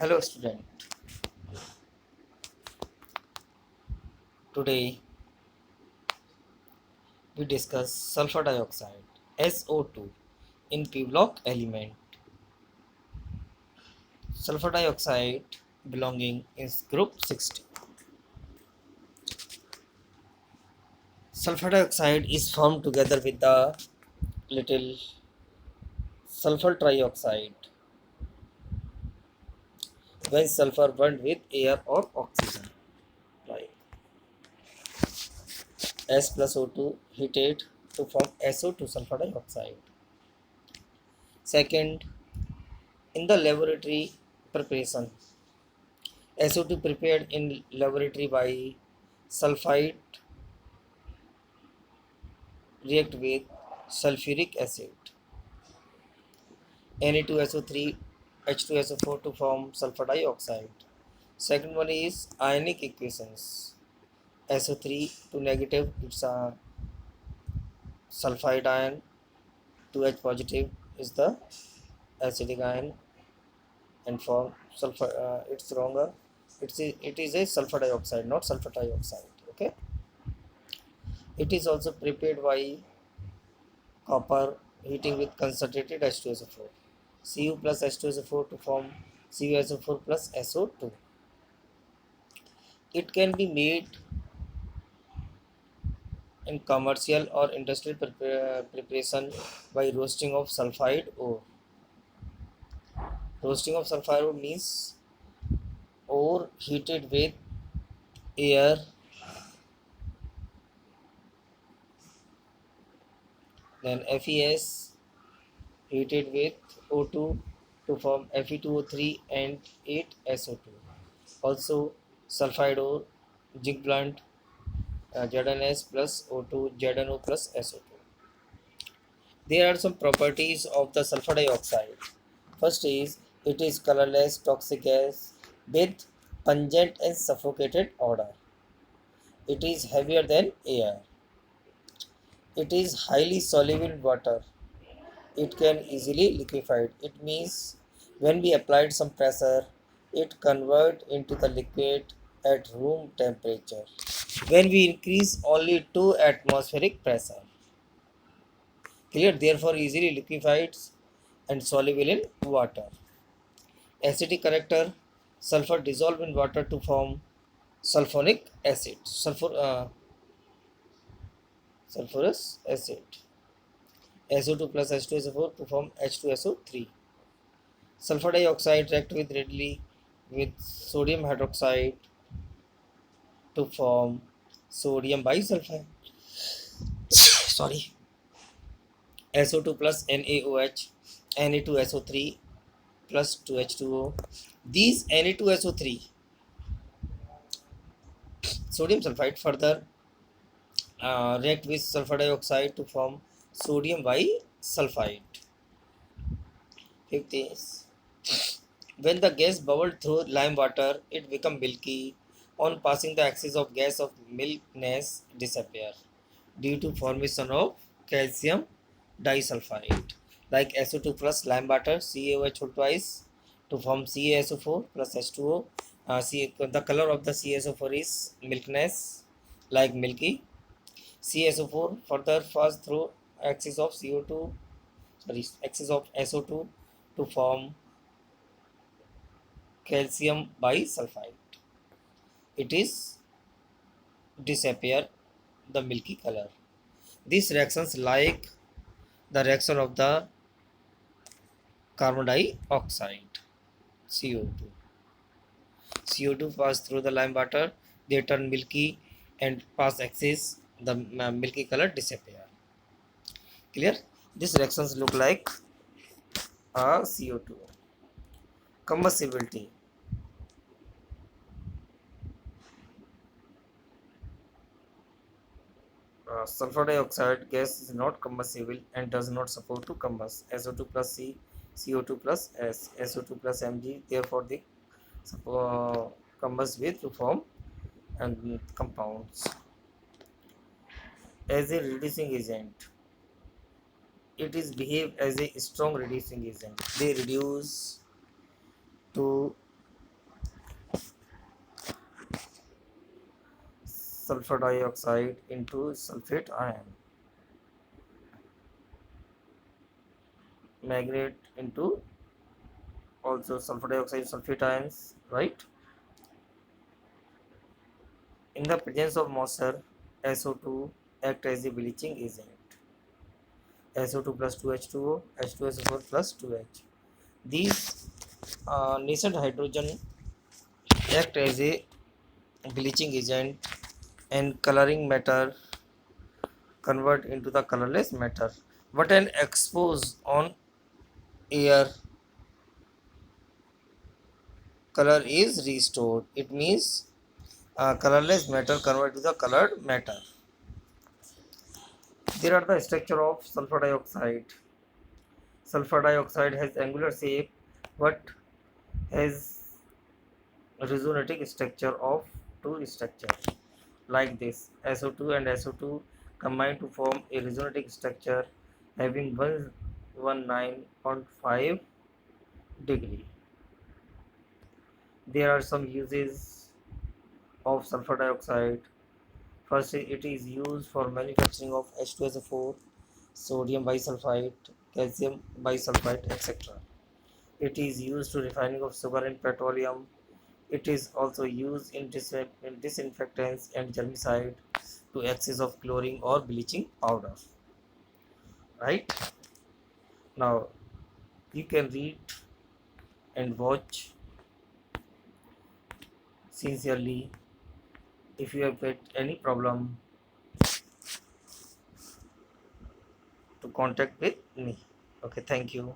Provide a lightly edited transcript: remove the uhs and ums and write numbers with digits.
Hello student, today we discuss sulfur dioxide SO2 in p block element. Sulfur dioxide belonging in group 60. Sulfur dioxide is formed together with the little sulfur trioxide when sulfur burned with air or oxygen, like S plus O2 heated to form SO2 sulfur dioxide. Second, in the laboratory preparation, SO2 prepared in laboratory by sulfide react with sulfuric acid, Na2SO3, H2SO4 to form sulfur dioxide. Second one is ionic equations. SO3 to negative, it's a sulfide ion. 2H positive is the acidic ion and form sulfur. It's wronger. It is a sulfur dioxide, not sulfur dioxide. Okay. It is also prepared by copper heating with concentrated H2SO4. Cu plus H2SO4 to form CuSO4 plus SO2. It can be made in commercial or industrial preparation by roasting of sulfide ore. Roasting of sulfide ore means ore heated with air, then FES heated with O2 to form Fe2O3 and 8SO2. Also sulfide ore, zinc blunt, ZnS plus O2, ZnO plus SO2. There are some properties of the sulfur dioxide. First is it is colorless toxic gas with pungent and suffocated odor. It is heavier than air. It is highly soluble in water. It can easily liquefy. It means when we applied some pressure, it convert into the liquid at room temperature. When we increase only to atmospheric pressure, clear, therefore easily liquefied and soluble in water. Acidic character, sulfur dissolve in water to form sulfonic acid, sulfurous acid. SO2 plus H2SO4 to form H2SO3. Sulfur dioxide react with readily with sodium hydroxide to form sodium bisulfide. Sorry, SO2 plus NaOH, Na2SO3 plus 2H2O. These Na2SO3 sodium sulfide further react with sulfur dioxide to form sodium bisulfide. Fifth is when the gas bubbled through lime water, it become milky. On passing the axis of gas of milkness disappear due to formation of calcium disulfide like SO2 plus lime water CaOH twice to form CaSO4 plus H2O. The color of the CaSO4 is milkness like milky. CaSO4 further pass through axis of CO2, sorry, axis of SO2 to form calcium bisulfide. It is disappear the milky color. These reactions like the reaction of the carbon dioxide CO2. CO2 pass through the lime water, they turn milky and pass axis, the milky color disappear. Clear? These reactions look like a CO2. Combustibility. Sulfur dioxide gas is not combustible and does not support to combust. SO2 plus C, CO2 plus S, SO2 plus Mg. Therefore, they combust with to form and compounds. As a reducing agent, it is behave as a strong reducing agent. They reduce to sulfur dioxide into sulfate ion, migrate into also sulfur dioxide sulfate ions, right? In the presence of moisture, SO2 act as a bleaching agent. SO2 plus 2H2O, H2SO4 plus 2H. These nascent hydrogen act as a bleaching agent and coloring matter convert into the colorless matter. But when exposed on air, color is restored. It means colorless matter convert to the colored matter. There are the structure of sulfur dioxide. Sulfur dioxide has angular shape but has resonating structure of two structures like this. SO2 and SO2 combine to form a resonating structure having 119.5 degree. There are some uses of sulfur dioxide. First, it is used for manufacturing of H2SO4, sodium bisulfite, calcium bisulfite, etc. It is used to refining of sugar and petroleum. It is also used in disinfectants and germicide to excess of chlorine or bleaching powder. Right? Now you can read and watch sincerely. If you have got any problem, to contact with me. Okay, thank you.